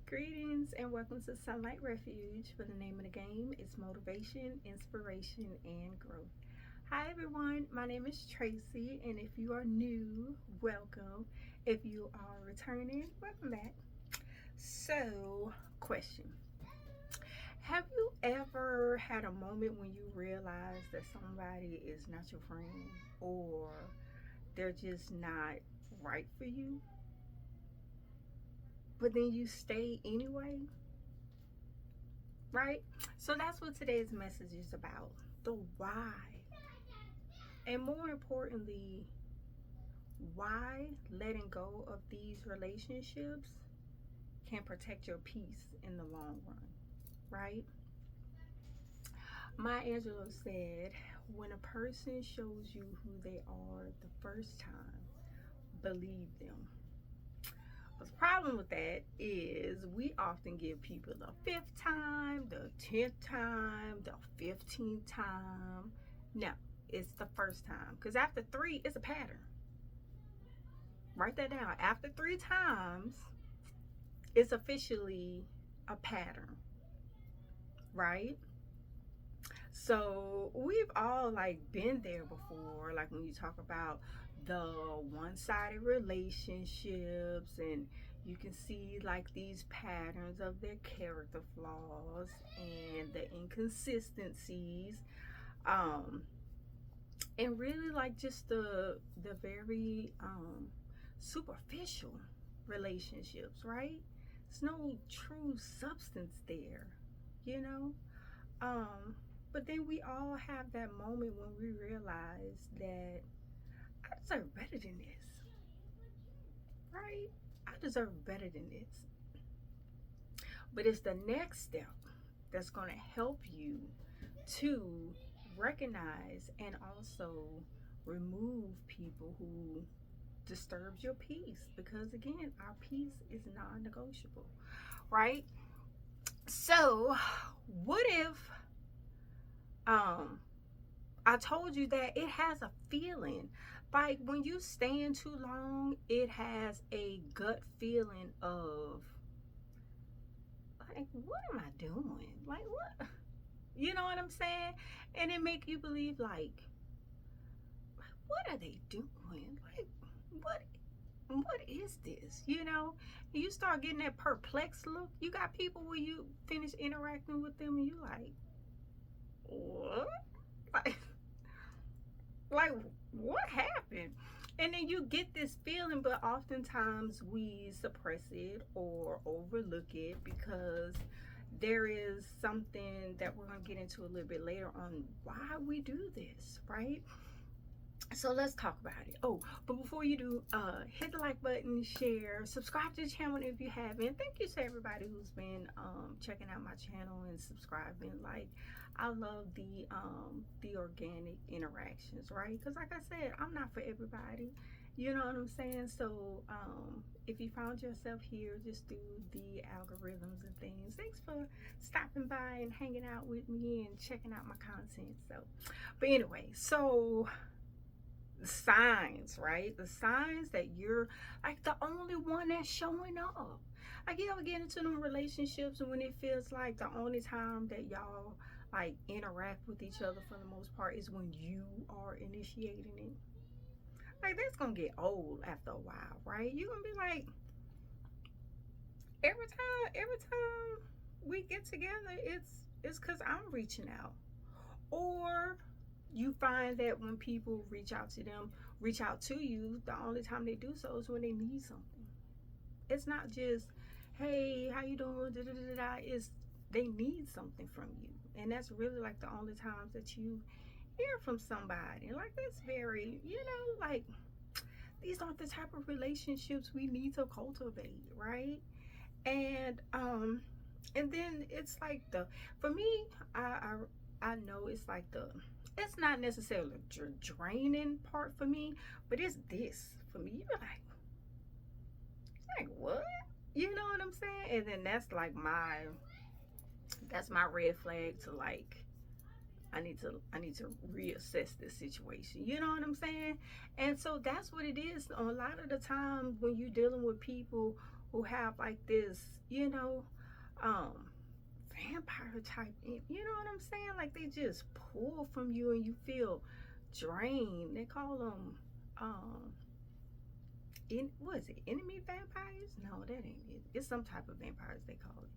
Greetings and welcome to Sunlight Refuge, where the name of the game is motivation, inspiration, and growth. Hi everyone, my name is Tracey, and if you are new, welcome. If you are returning, welcome back. So, question. Have you ever had a moment when you realize that somebody is not your friend or they're just not right for you, but then you stay anyway? Right? So that's what today's message is about, the why. And more importantly, why letting go of these relationships can protect your peace in the long run, right? Maya Angelou said, when a person shows you who they are the first time, believe them. The problem with that is we often give people the fifth time, the 10th time, the 15th time. No, it's the first time. Because after three, it's a pattern. Write that down. After three times, it's officially a pattern, right? So we've all been there before, like when you talk about the one-sided relationships, and you can see these patterns of their character flaws and the inconsistencies, um and really just the very superficial relationships, right? It's no true substance there, you know. But then we all have that moment when we realize that I deserve better than this, right? I deserve better than this. But it's the next step that's going to help you to recognize and also remove people who disturbs your peace, because again, our peace is non-negotiable, right? So what if um I told you that it has a feeling. Like when you stand too long, it has a gut feeling of what am I doing? Like what? You know what I'm saying? And it make you believe what are they doing? Like what what is this? You know? And you start getting that perplexed look. You got people where you finish interacting with them and you like, what? Like like what happened? And then you get this feeling, but oftentimes we suppress it or overlook it because there is something that we're going to get into a little bit later on why we do this, right? So let's talk about it. Oh, but before you do, hit the like button, share, subscribe to the channel if you haven't. Thank you to everybody who's been checking out my channel and subscribing. I love the organic interactions, right? Because like I said, I'm not for everybody. You know what I'm saying? So if you found yourself here just through the algorithms and things, thanks for stopping by and hanging out with me and checking out my content. So, but anyway, so the signs, right? The signs that you're the only one that's showing up. You ever get into them relationships and when it feels like the only time that y'all interact with each other for the most part is when you are initiating it? That's gonna get old after a while, right? You're gonna be like, every time we get together, it's because I'm reaching out. Or you find that when people reach out to you, the only time they do so is when they need something. It's not just, hey, how you doing? Da, da, da, da. It's they need something from you. And that's really the only times that you hear from somebody. That's very, these aren't the type of relationships we need to cultivate, right? And then it's the for me, I know it's it's not necessarily the draining part for me, but it's this for me. You're like what? You know what I'm saying? And then that's my red flag to I need to reassess this situation. You know what I'm saying? And so that's what it is. A lot of the time when you're dealing with people who have like this, um, vampire type, you know what I'm saying? Like they just pull from you and you feel drained. They call them, um, what is it, enemy vampires? No, that ain't it. It's some type of vampires they call it.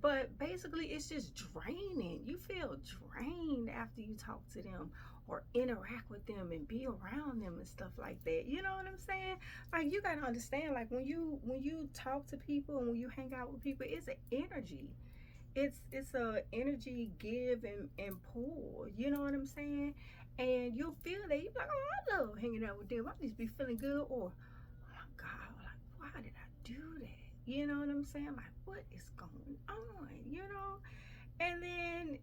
But basically, it's just draining. You feel drained after you talk to them or interact with them and be around them and stuff like that. You know what I'm saying? Like you gotta understand, like when you talk to people and when you hang out with people, it's an energy. It's a energy give and pull. You know what I'm saying? And you'll feel that you're like, oh, I love hanging out with them. I just be feeling good. Or God, like, why did I do that? You know what I'm saying? Like, what is going on? And then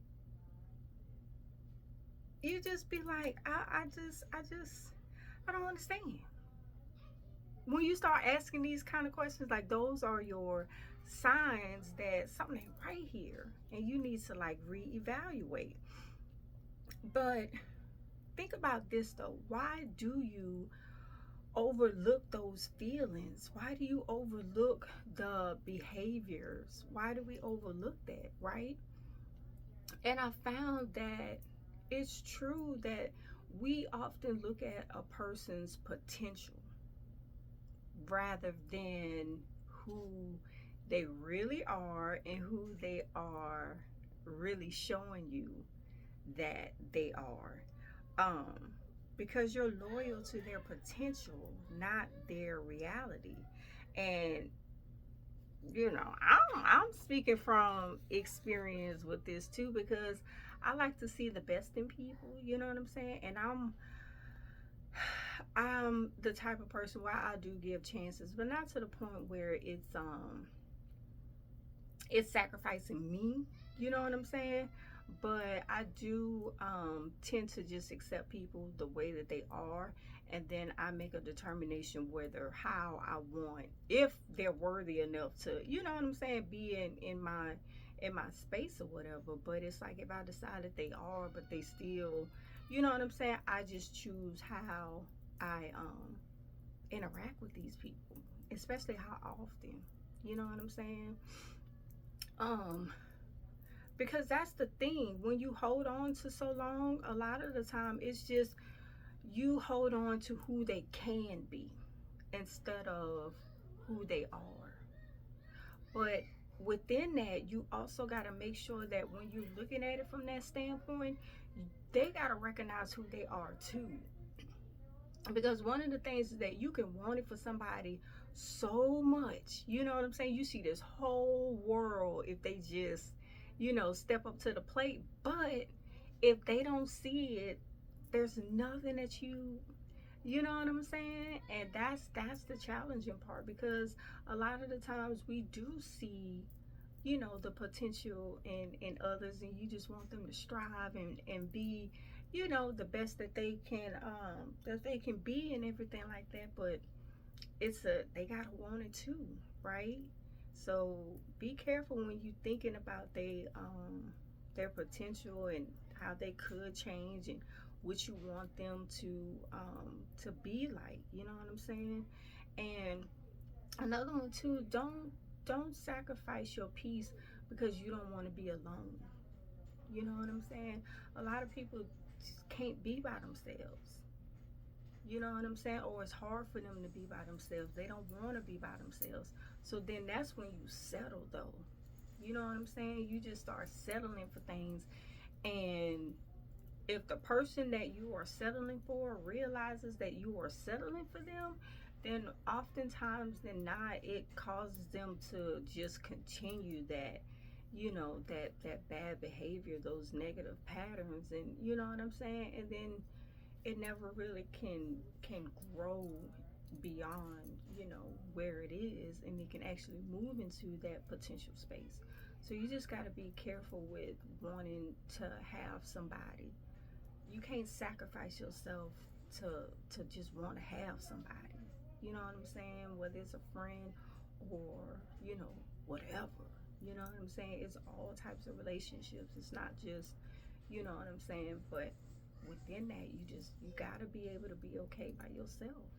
you just be like, I don't understand. When you start asking these kind of questions, like those are your signs that something ain't right here, and you need to like reevaluate. But think about this though. Why do you overlook those feelings? Why do you overlook the behaviors? Why do we overlook that, right? And I found that it's true that we often look at a person's potential rather than who they really are and who they are really showing you that they are. Um, because you're loyal to their potential, not their reality. And I'm speaking from experience with this too because I like to see the best in people. You know what I'm saying? And I'm the type of person where I do give chances, but not to the point where it's sacrificing me. You know what I'm saying? But I do tend to just accept people the way that they are, and then I make a determination whether how I want, if they're worthy enough to, you know what I'm saying, be in my space or whatever. But it's like if I decide that they are, but they still, you know what I'm saying, I just choose how I interact with these people, especially how often. You know what I'm saying? Um, because that's the thing. When you hold on to so long, a lot of the time it's just you hold on to who they can be instead of who they are. But within that, you also got to make sure that when you're looking at it from that standpoint, they got to recognize who they are too. Because one of the things is that you can want it for somebody so much. You know what I'm saying? You see this whole world if they just, step up to the plate. But if they don't see it, there's nothing that you know what I'm saying? And that's the challenging part because a lot of the times we do see, the potential in others, and you just want them to strive and be, the best that they can be and everything like that. But they gotta want it too, right? So be careful when you thinking about their potential and how they could change and what you want them to be like. You know what I'm saying? And another one too, don't sacrifice your peace because you don't want to be alone. You know what I'm saying? A lot of people just can't be by themselves. You know what I'm saying? Or it's hard for them to be by themselves. They don't want to be by themselves. So then that's when you settle though. You know what I'm saying? You just start settling for things. And if the person that you are settling for realizes that you are settling for them, then oftentimes than not, it causes them to just continue that bad behavior, those negative patterns, and you know what I'm saying. And then it never really can grow beyond where it is, and it can actually move into that potential space. So you just got to be careful with wanting to have somebody. You can't sacrifice yourself to just want to have somebody. You know what I'm saying? Whether it's a friend or whatever. You know what I'm saying? It's all types of relationships. It's not just, you know what I'm saying. But within that, you gotta be able to be okay by yourself.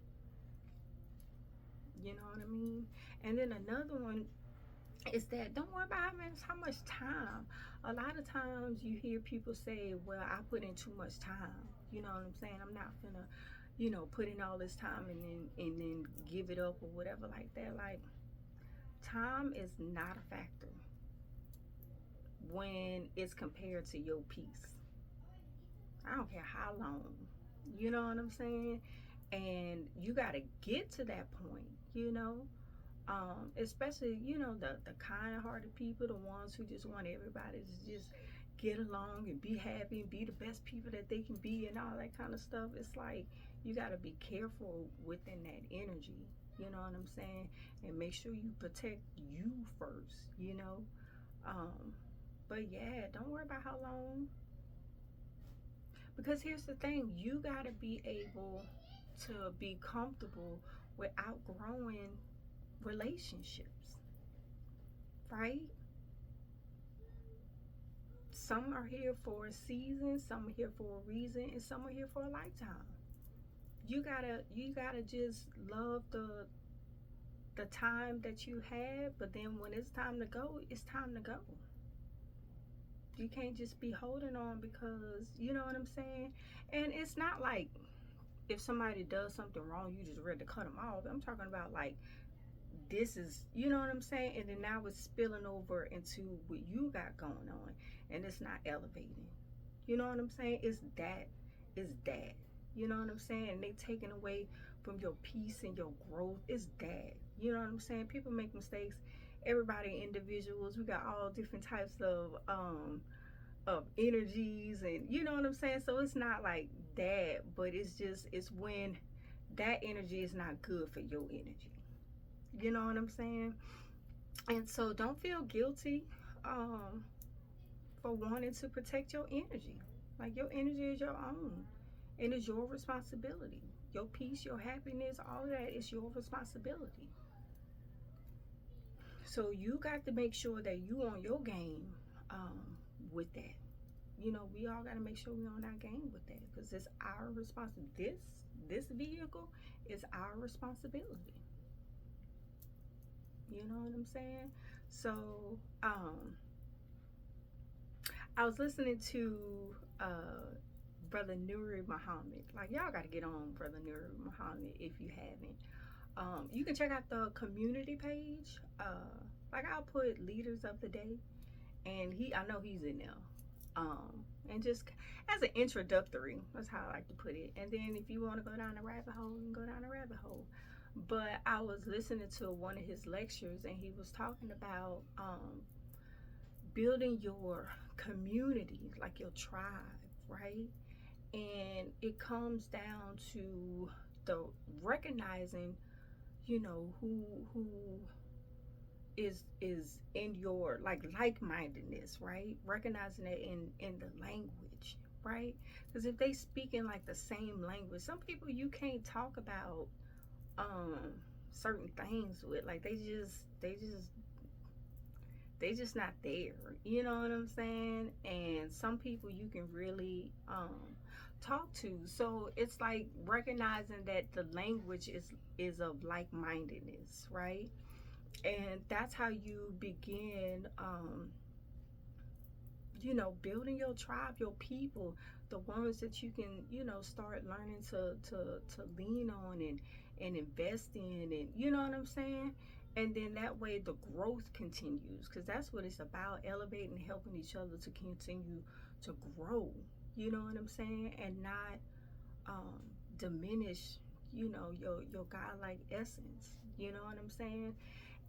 You know what I mean? And then another one is that don't worry about how much time. A lot of times you hear people say, well, I put in too much time. You know what I'm saying? I'm not gonna, put in all this time and then give it up or whatever like that. Like, time is not a factor when it's compared to your peace. I don't care how long. You know what I'm saying? And you got to get to that point, especially, the kind hearted people, the ones who just want everybody to just get along and be happy and be the best people that they can be and all that kind of stuff. It's like you got to be careful within that energy. You know what I'm saying? And make sure you protect you first. Um, but yeah, don't worry about how long. Because here's the thing, you got to be able to be comfortable with outgrowing relationships, right? Some are here for a season, some are here for a reason, and some are here for a lifetime. You gotta just love the time that you had, but then when it's time to go, it's time to go. You can't just be holding on because you know what I'm saying? And it's not like if somebody does something wrong, you just ready to cut them off. I'm talking about like this is, you know what I'm saying? And then now it's spilling over into what you got going on, and it's not elevating. You know what I'm saying? It's that. You know what I'm saying? And they taking away from your peace and your growth. It's that. You know what I'm saying? People make mistakes. Everybody individuals. We got all different types of energies, and you know what I'm saying? So it's not like that, but it's when that energy is not good for your energy. You know what I'm saying? And so don't feel guilty um, for wanting to protect your energy. Like your energy is your own and it's your responsibility. Your peace, your happiness, all of that is your responsibility. So you got to make sure that you on your game with that. We all got to make sure we on our game with that because it's our responsibility. This vehicle is our responsibility. You know what I'm saying? So, I was listening to Brother Nuri Muhammad. Like, y'all got to get on Brother Nuri Muhammad if you haven't. You can check out the community page. Like, I'll put leaders of the day, and I know he's in there. And just as an introductory, that's how I like to put it. And then if you want to go down the rabbit hole, you can go down the rabbit hole. But I was listening to one of his lectures, and he was talking about building your community, like your tribe, right? And it comes down to the recognizing, who is in your like-mindedness, right? Recognizing it in the language, right? Because if they speak in like the same language, some people you can't talk about certain things with, like they just not there. You know what I'm saying? And some people you can really talk to. So it's like recognizing that the language is of like-mindedness, right? And that's how you begin building your tribe, your people, the ones that you can, start learning to lean on and invest in, and you know what I'm saying? And then that way the growth continues because that's what it's about, elevating, helping each other to continue to grow. You know what I'm saying? And not diminish, your godlike essence. You know what I'm saying?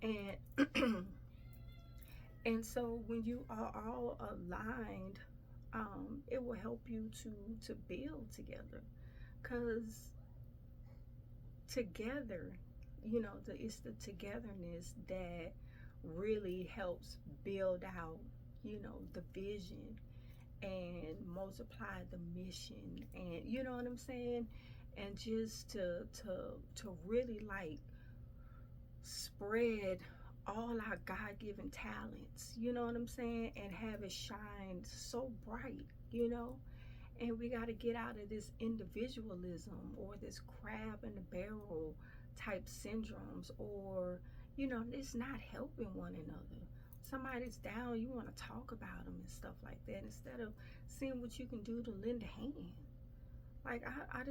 And and so when you are all aligned, it will help you to build together, because together, it's the togetherness that really helps build out, the vision and multiply the mission, and you know what I'm saying, and just to really like spread all our God-given talents, you know what I'm saying, and have it shine so bright. And we got to get out of this individualism or this crab in the barrel type syndromes, or it's not helping one another. Somebody's down, you want to talk about them and stuff like that instead of seeing what you can do to lend a hand. Like I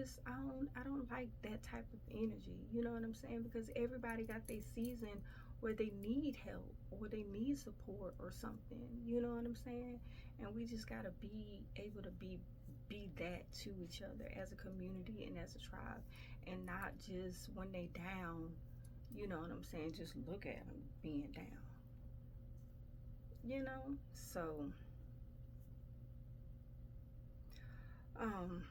don't like that type of energy. You know what I'm saying? Because everybody got their season where they need help or they need support or something. You know what I'm saying? And we just gotta be able to be that to each other as a community and as a tribe, and not just when they down. You know what I'm saying? Just look at them being down. So um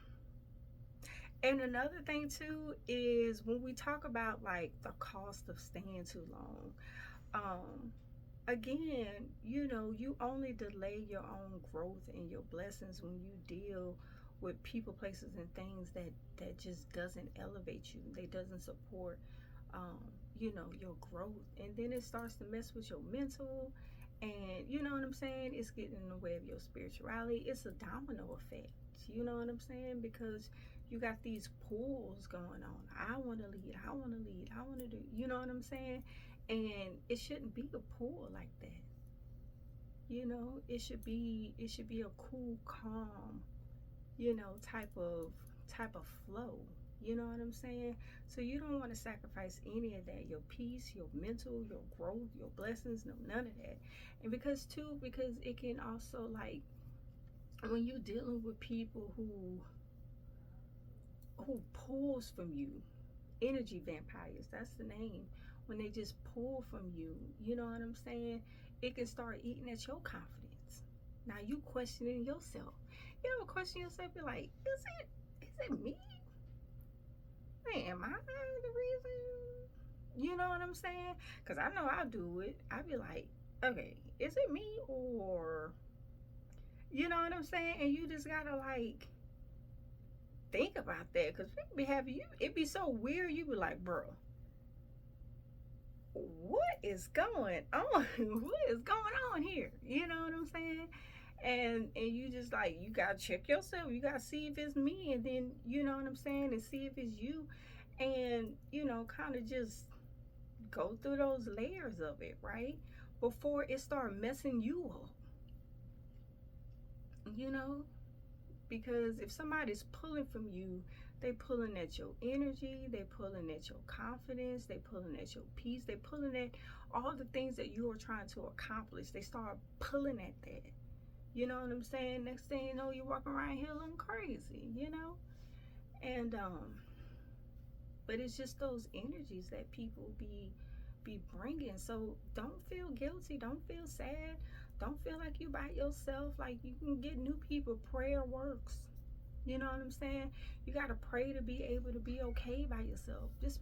and another thing too is when we talk about like the cost of staying too long, um again, you only delay your own growth and your blessings when you deal with people, places, and things that just doesn't elevate you. They doesn't support, um, your growth, and then it starts to mess with your mental, and you know what I'm saying. It's getting in the way of your spirituality. It's a domino effect. You know what I'm saying? Because you got these pulls going on. I want to lead. I want to lead. I want to do. You know what I'm saying? And it shouldn't be a pull like that. It should be a cool, calm, type of flow. You know what I'm saying? So you don't want to sacrifice any of that. Your peace, your mental, your growth, your blessings, no, none of that. And because it can also, like, when you're dealing with people who pulls from you, energy vampires, that's the name. When they just pull from you, you know what I'm saying? It can start eating at your confidence. Now you questioning yourself. You ever question yourself? You're like, is it me? Man, am I the reason? You know what I'm saying? Because I know I'll do it. I'll be like, okay, is it me, or you know what I'm saying? And you just gotta, like, think about that, because people be having you. It be so weird. You be like, bro, what is going on? What is going on here? You know what I'm saying? And you just, like, you gotta check yourself. You gotta see if it's me, and then you know what I'm saying, and see if it's you, and kind of just go through those layers of it, right? Before it start messing you up. You know, because if somebody's pulling from you, they pulling at your energy, they pulling at your confidence, they pulling at your peace, they pulling at all the things that you are trying to accomplish. They start pulling at that. You know what I'm saying? Next thing you know, you're walking around here looking crazy, And but it's just those energies that people be bringing. So don't feel guilty, don't feel sad, don't feel like you by yourself. Like, you can get new people. Prayer works. You know what I'm saying? You got to pray to be able to be okay by yourself. Just,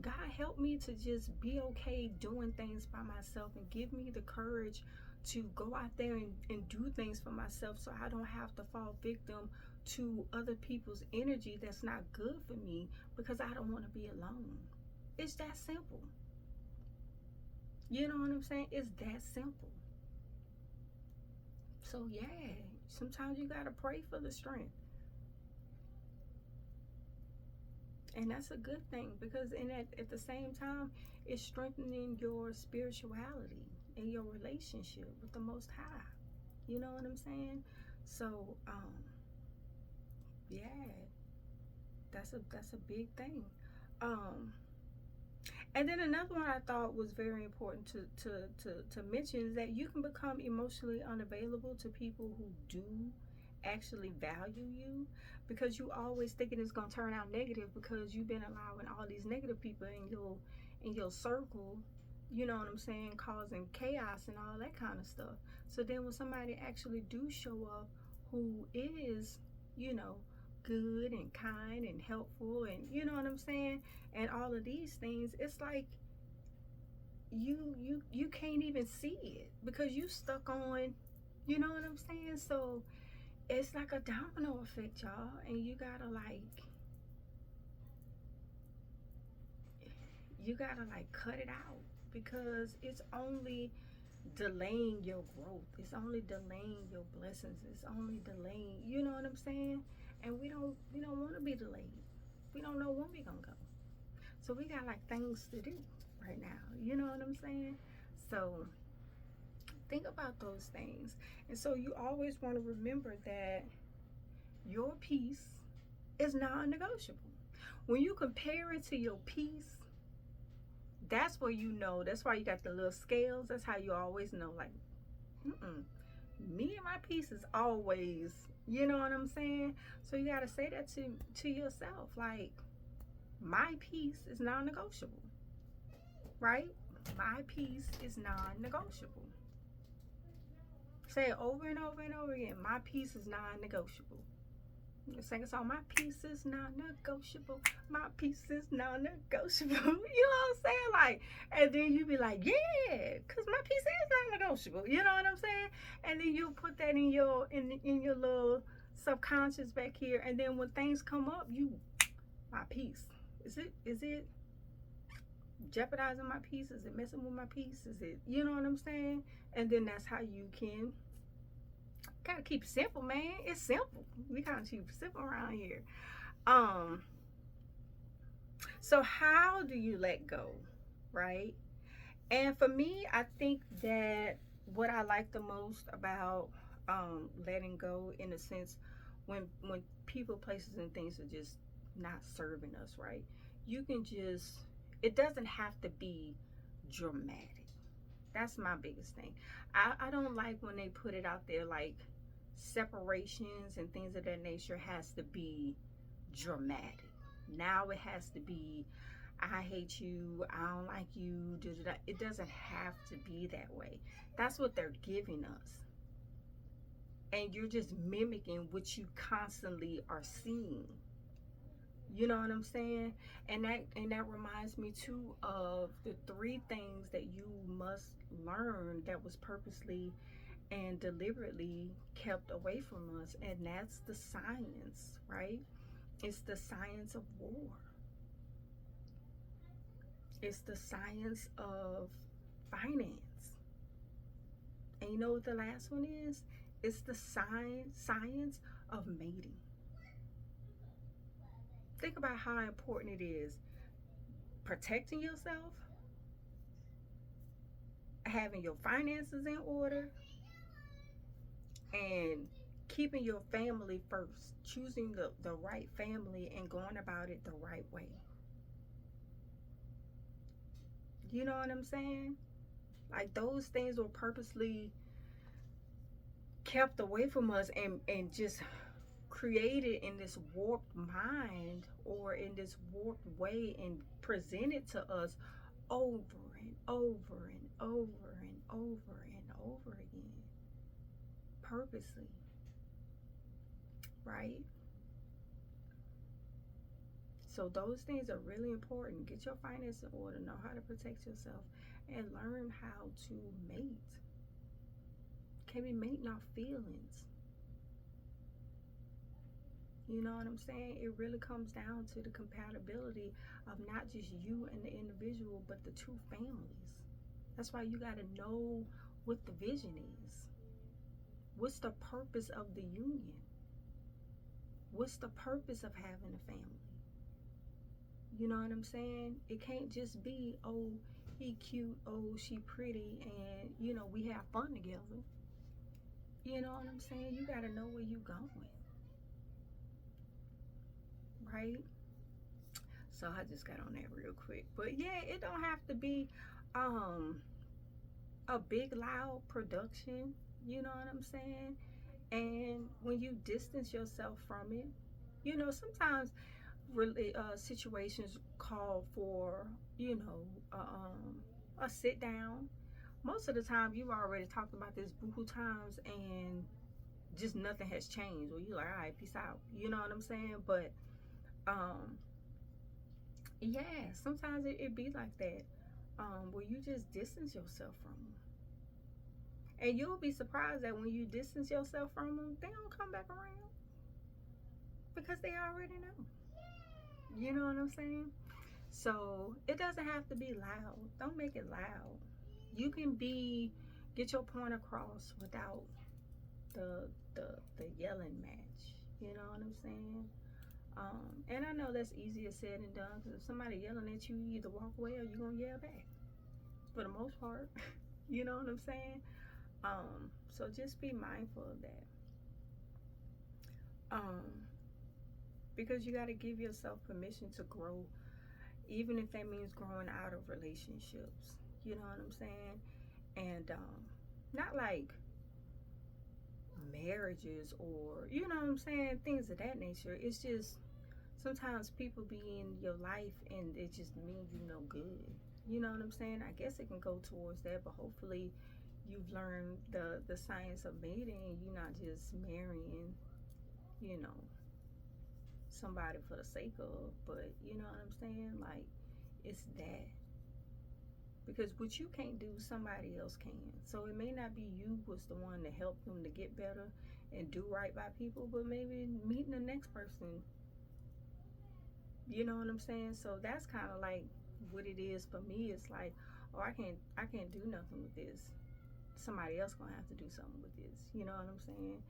God, help me to just be okay doing things by myself, and give me the courage to go out there and do things for myself, so I don't have to fall victim to other people's energy that's not good for me, because I don't want to be alone. It's that simple. You know what I'm saying? It's that simple. So yeah, sometimes you got to pray for the strength. And that's a good thing, because at the same time, it's strengthening your spirituality and your relationship with the Most High. You know what I'm saying? So yeah, that's a big thing. Um, and then another one I thought was very important to mention is that you can become emotionally unavailable to people who do actually value you, because you always thinking it's gonna turn out negative, because you've been allowing all these negative people in your circle, you know what I'm saying, causing chaos and all that kind of stuff. So then when somebody actually do show up, who is, you know, good and kind and helpful, and you know what I'm saying, and all of these things, it's like you can't even see it, because you stuck on, you know what I'm saying. So it's like a domino effect, y'all, and you gotta like cut it out, because it's only delaying your growth. It's only delaying your blessings. It's only delaying, you know what I'm saying? And we don't want to be delayed. We don't know when we're gonna go. So we got like things to do right now. You know what I'm saying? So think about those things. And so you always want to remember that your peace is non-negotiable. When you compare it to your peace, that's where you know. That's why you got the little scales. That's how you always know, like, me and my peace is always, you know what I'm saying? So you got to say that to yourself, like, my peace is non-negotiable, right? My peace is non-negotiable. Say it over and over and over again. My peace is non-negotiable. Sing a song. My peace is non-negotiable. My peace is non-negotiable. You know what I'm saying? Like, and then you be like, yeah, cause my peace is non-negotiable. You know what I'm saying? And then you put that in your little subconscious back here. And then when things come up, my peace. Is it jeopardizing my peace? Is it messing with my peace? Is it, you know what I'm saying? And then that's how you can gotta keep it simple, man. It's simple. We gotta keep it simple around here. So how do you let go, right? And for me, I think that what I like the most about letting go, in a sense, when people, places, and things are just not serving us, right? You can just, it doesn't have to be dramatic. That's my biggest thing. I don't like when they put it out there like separations and things of that nature has to be dramatic. Now it has to be, I hate you, I don't like you. It doesn't have to be that way. That's what they're giving us. And you're just mimicking what you constantly are seeing. You know what I'm saying? And that reminds me too of the 3 things that you must learn that was purposely and deliberately kept away from us. And that's the science, right? It's the science of war. It's the science of finance. And you know what the last one is? It's the science of mating. Think about how important it is protecting yourself, having your finances in order, and keeping your family first, choosing the right family and going about it the right way. You know what I'm saying? Like, those things were purposely kept away from us and just created in this warped mind or in this warped way and presented to us over and over and over and over and over again, purposely, right? So those things are really important. Get your finances in order, know how to protect yourself, and learn how to mate. Can we mate our feelings? You know what I'm saying? It really comes down to the compatibility of not just you and the individual, but the 2 families. That's why you got to know what the vision is. What's the purpose of the union? What's the purpose of having a family? You know what I'm saying? It can't just be, oh, he cute, oh, she pretty, and, you know, we have fun together. You know what I'm saying? You got to know where you're going. Right? So I just got on that real quick. But yeah, it don't have to be a big loud production, you know what I'm saying? And when you distance yourself from it, you know, sometimes really situations call for, you know, a sit down. Most of the time you've already talked about this boohoo times and just nothing has changed. Well, you're like, all right, peace out. You know what I'm saying? But yeah, sometimes it be like that, where you just distance yourself from them. And you'll be surprised that when you distance yourself from them, they don't come back around because they already know. You know what I'm saying? So it doesn't have to be loud. Don't make it loud. You can get your point across without the yelling match. You know what I'm saying? And I know that's easier said than done, because if somebody yelling at you, you either walk away or you're going to yell back for the most part. You know what I'm saying? So just be mindful of that. Um, because you got to give yourself permission to grow, even if that means growing out of relationships. You know what I'm saying? And not like marriages or, you know what I'm saying, things of that nature. It's just sometimes people be in your life and it just means you no good. You know what I'm saying? I guess it can go towards that, but hopefully you've learned the science of mating and you're not just marrying, you know, somebody for the sake of, but you know what I'm saying? Like, it's that. Because what you can't do, somebody else can. So it may not be you was the one to help them to get better and do right by people, but maybe meeting the next person. You know what I'm saying? So that's kind of like what it is for me. It's like, oh, I can't do nothing with this. Somebody else gonna have to do something with this. You know what I'm saying?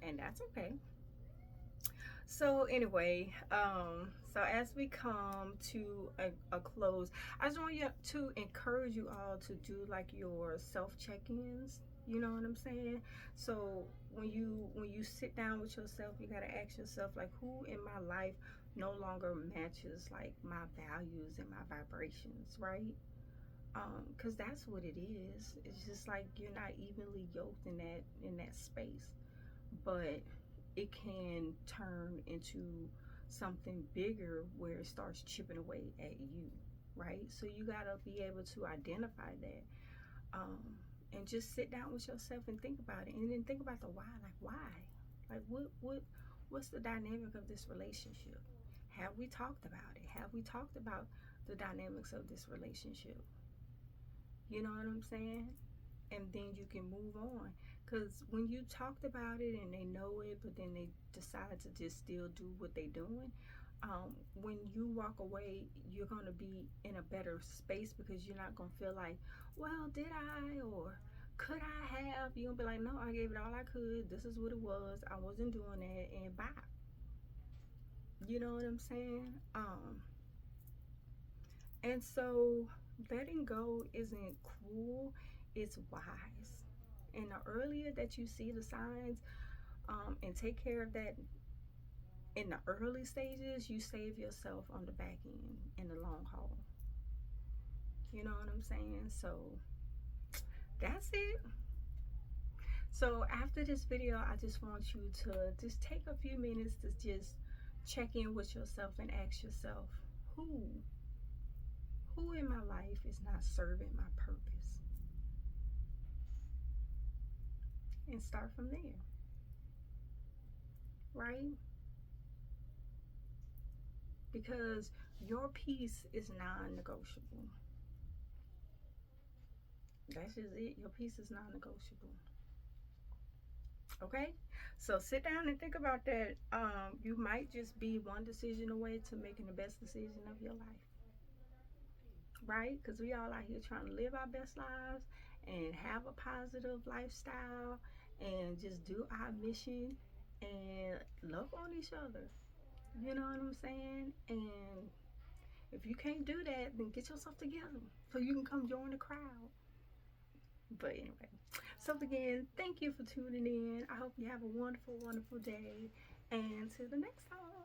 And that's okay. So anyway, so as we come to a close, I just want you to encourage you all to do like your self check-ins. You know what I'm saying? So when you sit down with yourself, you gotta ask yourself, like, who in my life no longer matches like my values and my vibrations, right? Because that's what it is. It's just like you're not evenly yoked in that space, but it can turn into something bigger where it starts chipping away at you, right? So you gotta be able to identify that, um, and just sit down with yourself and think about it, and then think about the why. Like, why? Like, what's the dynamic of this relationship? Have we talked about it? Have we talked about the dynamics of this relationship? You know what I'm saying? And then you can move on. Because when you talked about it and they know it, but then they decide to just still do what they doing, when you walk away, you're going to be in a better space, because you're not going to feel like, well, did I, or could I have? You're going to be like, no, I gave it all I could. This is what it was. I wasn't doing that, and bye. You know what I'm saying? And so letting go isn't cruel, it's wise. And the earlier that you see the signs, and take care of that in the early stages, you save yourself on the back end in the long haul. You know what I'm saying? So that's it. So after this video, I just want you to just take a few minutes to just check in with yourself and ask yourself, who who in my life is not serving my purpose? And start from there, right? Because your peace is non-negotiable. That's just it. Your peace is non-negotiable. Okay? So sit down and think about that. You might just be one decision away to making the best decision of your life. Right? Because we all out here trying to live our best lives and have a positive lifestyle and just do our mission and love on each other. You know what I'm saying? And if you can't do that, then get yourself together so you can come join the crowd. But anyway, so again, thank you for tuning in. I hope you have a wonderful, wonderful day. And till the next time.